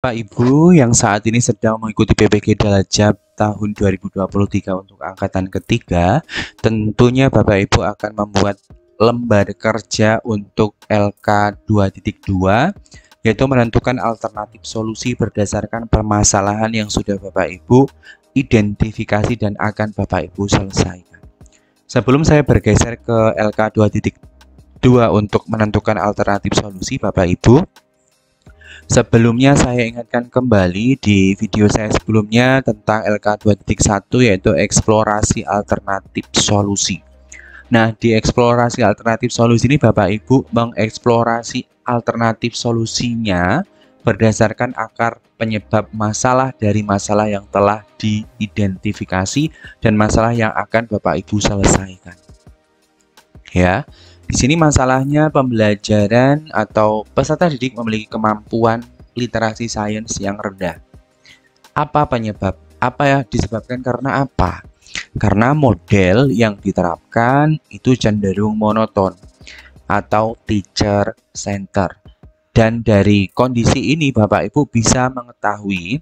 Bapak Ibu yang saat ini sedang mengikuti PPG Dalajab tahun 2023 untuk angkatan ketiga, tentunya Bapak Ibu akan membuat lembar kerja untuk LK 2.2, yaitu menentukan alternatif solusi berdasarkan permasalahan yang sudah Bapak Ibu identifikasi dan akan Bapak Ibu selesaikan. Sebelum saya bergeser ke LK 2.2 untuk menentukan alternatif solusi Bapak Ibu, sebelumnya saya ingatkan kembali di video saya sebelumnya tentang LK 2.1 yaitu eksplorasi alternatif solusi. Nah, di eksplorasi alternatif solusi ini Bapak Ibu mengeksplorasi alternatif solusinya berdasarkan akar penyebab masalah dari masalah yang telah diidentifikasi dan masalah yang akan Bapak Ibu selesaikan. Ya. Di sini masalahnya pembelajaran atau peserta didik memiliki kemampuan literasi sains yang rendah. Apa penyebab? Apa yang disebabkan karena apa? Karena model yang diterapkan itu cenderung monoton atau teacher center. Dan dari kondisi ini Bapak Ibu bisa mengetahui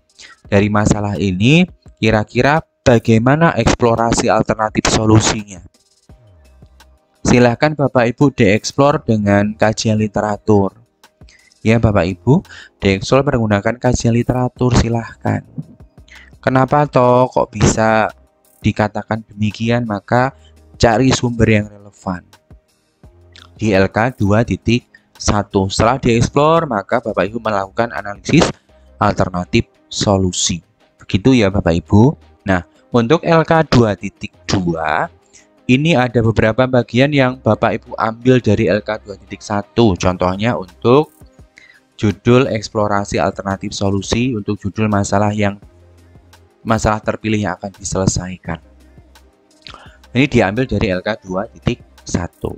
dari masalah ini kira-kira bagaimana eksplorasi alternatif solusinya. Silahkan Bapak Ibu dieksplor dengan kajian literatur. Ya Bapak Ibu, dieksplor menggunakan kajian literatur silahkan. Kenapa toh kok bisa dikatakan demikian? Maka cari sumber yang relevan. Di LK 2.1 setelah dieksplor maka Bapak Ibu melakukan analisis alternatif solusi. Begitu ya Bapak Ibu. Nah, untuk LK 2.2 ini ada beberapa bagian yang Bapak Ibu ambil dari LK 2.1. Contohnya untuk judul eksplorasi alternatif solusi, untuk judul masalah terpilih yang akan diselesaikan. Ini diambil dari LK 2.1.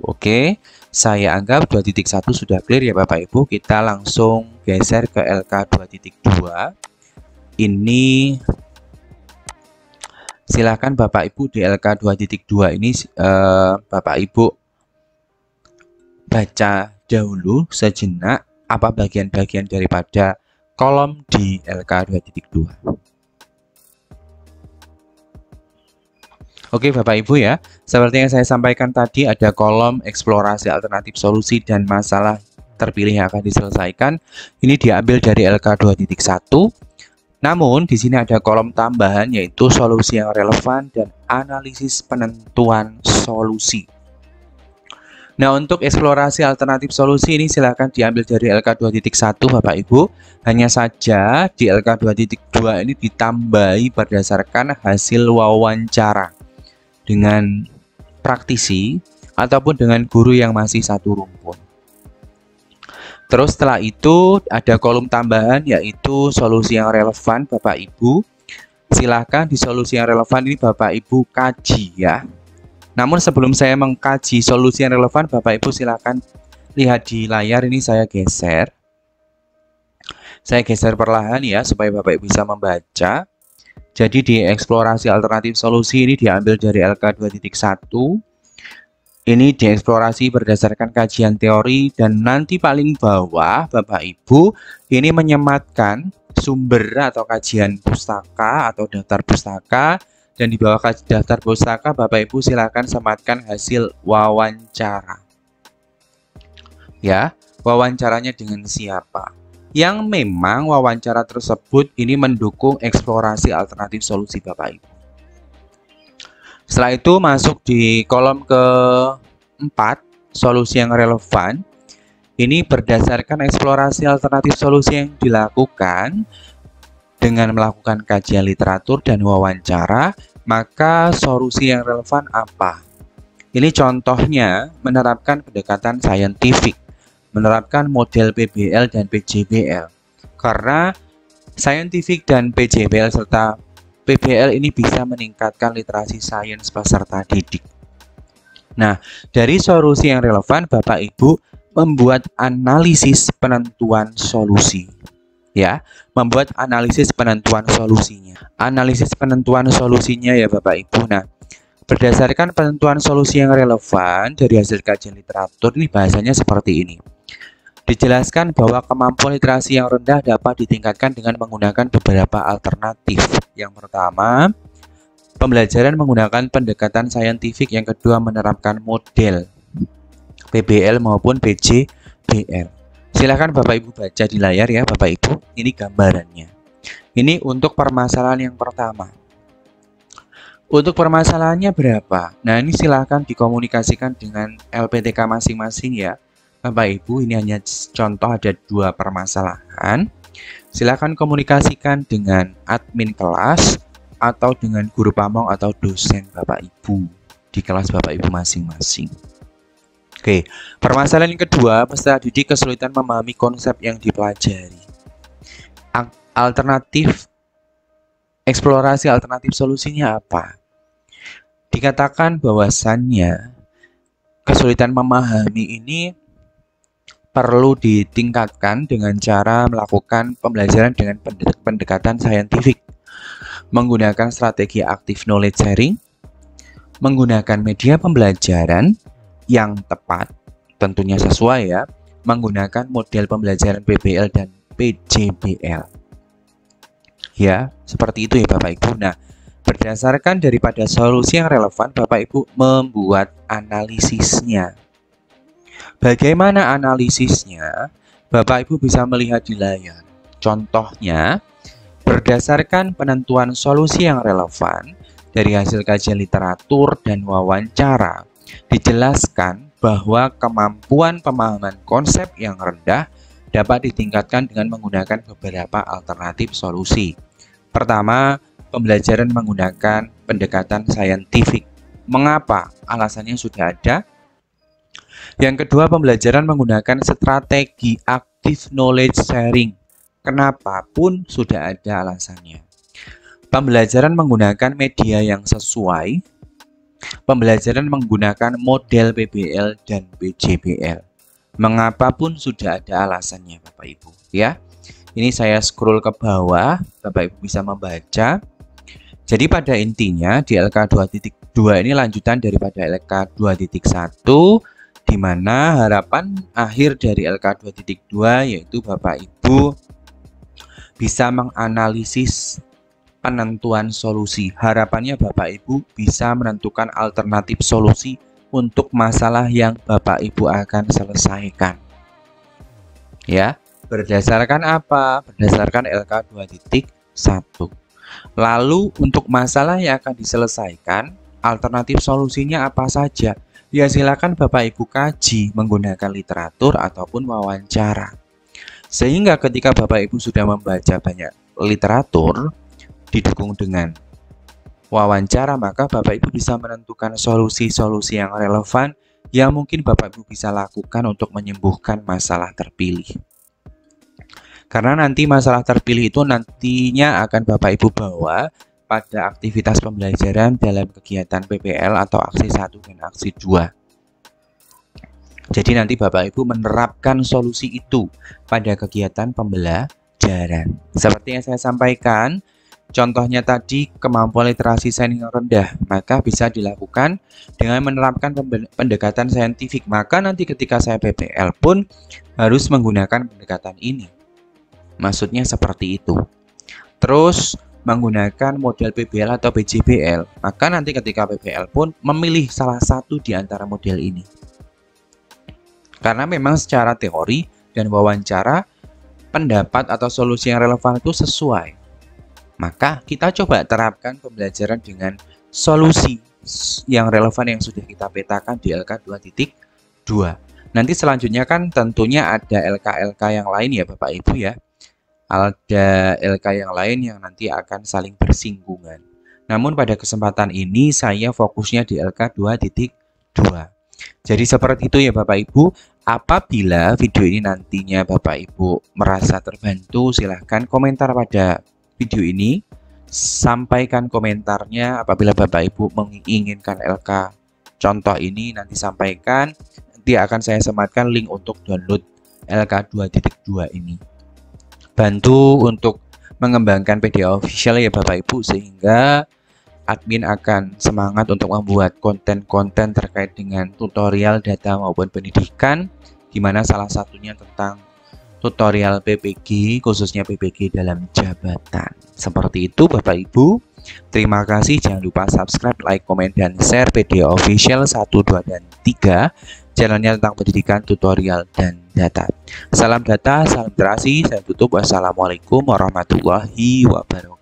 Oke, saya anggap 2.1 sudah clear ya Bapak Ibu. Kita langsung geser ke LK 2.2. Ini silakan Bapak Ibu di LK 2.2 ini Bapak Ibu baca dahulu sejenak apa bagian-bagian daripada kolom di LK 2.2. Oke Bapak Ibu ya, seperti yang saya sampaikan tadi ada kolom eksplorasi alternatif solusi dan masalah terpilih yang akan diselesaikan. Ini diambil dari LK 2.1. Namun, di sini ada kolom tambahan yaitu solusi yang relevan dan analisis penentuan solusi. Nah, untuk eksplorasi alternatif solusi ini silakan diambil dari LK 2.1 Bapak Ibu. Hanya saja di LK 2.2 ini ditambahi berdasarkan hasil wawancara dengan praktisi ataupun dengan guru yang masih satu rumpun. Terus setelah itu ada kolom tambahan yaitu solusi yang relevan Bapak Ibu. Silakan di solusi yang relevan ini Bapak Ibu kaji ya. Namun sebelum saya mengkaji solusi yang relevan Bapak Ibu silakan lihat di layar ini saya geser. Saya geser perlahan ya supaya Bapak Ibu bisa membaca. Jadi di eksplorasi alternatif solusi ini diambil dari LK 2.1. Ini dieksplorasi berdasarkan kajian teori dan nanti paling bawah Bapak Ibu ini menyematkan sumber atau kajian pustaka atau daftar pustaka, dan di bawah daftar pustaka Bapak Ibu silakan sematkan hasil wawancara. Ya, wawancaranya dengan siapa? Yang memang wawancara tersebut ini mendukung eksplorasi alternatif solusi Bapak Ibu. Setelah itu masuk di kolom ke-4, solusi yang relevan. Ini berdasarkan eksplorasi alternatif solusi yang dilakukan dengan melakukan kajian literatur dan wawancara, maka solusi yang relevan apa? Ini contohnya menerapkan pendekatan saintifik, menerapkan model PBL dan PJBL. Karena saintifik dan PJBL serta PBL ini bisa meningkatkan literasi sains peserta didik. Nah, dari solusi yang relevan Bapak Ibu membuat analisis penentuan solusi. Ya, membuat analisis penentuan solusinya. Analisis penentuan solusinya ya Bapak Ibu. Nah, berdasarkan penentuan solusi yang relevan dari hasil kajian literatur ini bahasanya seperti ini. Dijelaskan bahwa kemampuan literasi yang rendah dapat ditingkatkan dengan menggunakan beberapa alternatif. Yang pertama, pembelajaran menggunakan pendekatan saintifik. Yang kedua, menerapkan model PBL maupun PJBL. Silahkan Bapak Ibu baca di layar ya Bapak Ibu, ini gambarannya. Ini untuk permasalahan yang pertama. Untuk permasalahannya berapa? Nah, ini silahkan dikomunikasikan dengan LPTK masing-masing ya Bapak Ibu. Ini hanya contoh, ada 2 permasalahan. Silahkan komunikasikan dengan admin kelas atau dengan guru pamong atau dosen Bapak Ibu di kelas Bapak Ibu masing-masing. Oke, permasalahan yang kedua, peserta didik kesulitan memahami konsep yang dipelajari. Alternatif, eksplorasi alternatif solusinya apa? Dikatakan bahwasannya kesulitan memahami ini perlu ditingkatkan dengan cara melakukan pembelajaran dengan pendekatan saintifik, menggunakan strategi active knowledge sharing, menggunakan media pembelajaran yang tepat, tentunya sesuai ya, menggunakan model pembelajaran PBL dan PJBL. Ya, seperti itu ya Bapak Ibu. Nah, berdasarkan daripada solusi yang relevan, Bapak Ibu membuat analisisnya. Bagaimana analisisnya? Bapak Ibu bisa melihat di layar. Contohnya, berdasarkan penentuan solusi yang relevan dari hasil kajian literatur dan wawancara, dijelaskan bahwa kemampuan pemahaman konsep yang rendah dapat ditingkatkan dengan menggunakan beberapa alternatif solusi. Pertama, pembelajaran menggunakan pendekatan saintifik. Mengapa? Alasannya sudah ada. Yang kedua, pembelajaran menggunakan strategi active knowledge sharing. Kenapa? Pun sudah ada alasannya. Pembelajaran menggunakan media yang sesuai. Pembelajaran menggunakan model PBL dan PJBL. Mengapa pun sudah ada alasannya Bapak Ibu ya. Ini saya scroll ke bawah, Bapak Ibu bisa membaca. Jadi pada intinya di LK 2.2 ini lanjutan daripada LK 2.1, di mana harapan akhir dari LK 2.2 yaitu Bapak Ibu bisa menganalisis penentuan solusi. Harapannya Bapak Ibu bisa menentukan alternatif solusi untuk masalah yang Bapak Ibu akan selesaikan. Ya, berdasarkan apa? Berdasarkan LK 2.1. Lalu untuk masalah yang akan diselesaikan, alternatif solusinya apa saja? Ya silakan Bapak Ibu kaji menggunakan literatur ataupun wawancara. Sehingga ketika Bapak Ibu sudah membaca banyak literatur, didukung dengan wawancara, maka Bapak Ibu bisa menentukan solusi-solusi yang relevan yang mungkin Bapak Ibu bisa lakukan untuk menyembuhkan masalah terpilih. Karena nanti masalah terpilih itu nantinya akan Bapak Ibu bawa pada aktivitas pembelajaran dalam kegiatan PBL atau aksi 1 dan aksi 2. Jadi nanti Bapak Ibu menerapkan solusi itu pada kegiatan pembelajaran. Seperti yang saya sampaikan, contohnya tadi kemampuan literasi sains yang rendah, maka bisa dilakukan dengan menerapkan pendekatan saintifik. Maka nanti ketika saya PBL pun harus menggunakan pendekatan ini. Maksudnya seperti itu. Terus menggunakan model PBL atau PJBL, maka nanti ketika PBL pun memilih salah satu di antara model ini. Karena memang secara teori dan wawancara, pendapat atau solusi yang relevan itu sesuai. Maka kita coba terapkan pembelajaran dengan solusi yang relevan yang sudah kita petakan di LK 2.2. Nanti selanjutnya kan tentunya ada LK-LK yang lain ya Bapak Ibu ya. Ada LK yang lain yang nanti akan saling bersinggungan. Namun pada kesempatan ini saya fokusnya di LK 2.2. Jadi seperti itu ya Bapak Ibu. Apabila video ini nantinya Bapak Ibu merasa terbantu, silahkan komentar pada video ini, sampaikan komentarnya. Apabila Bapak Ibu menginginkan LK contoh ini, nanti sampaikan, nanti akan saya sematkan link untuk download LK 2.2 ini. Bantu untuk mengembangkan PDA official ya Bapak Ibu, sehingga admin akan semangat untuk membuat konten-konten terkait dengan tutorial data maupun pendidikan dimana salah satunya tentang tutorial PPG, khususnya PPG dalam jabatan. Seperti itu Bapak Ibu. Terima kasih, jangan lupa subscribe, like, komen, dan share video official 1, 2, dan 3 channelnya tentang pendidikan, tutorial, dan data. Salam data, salam literasi, saya tutup. Wassalamualaikum warahmatullahi wabarakatuh.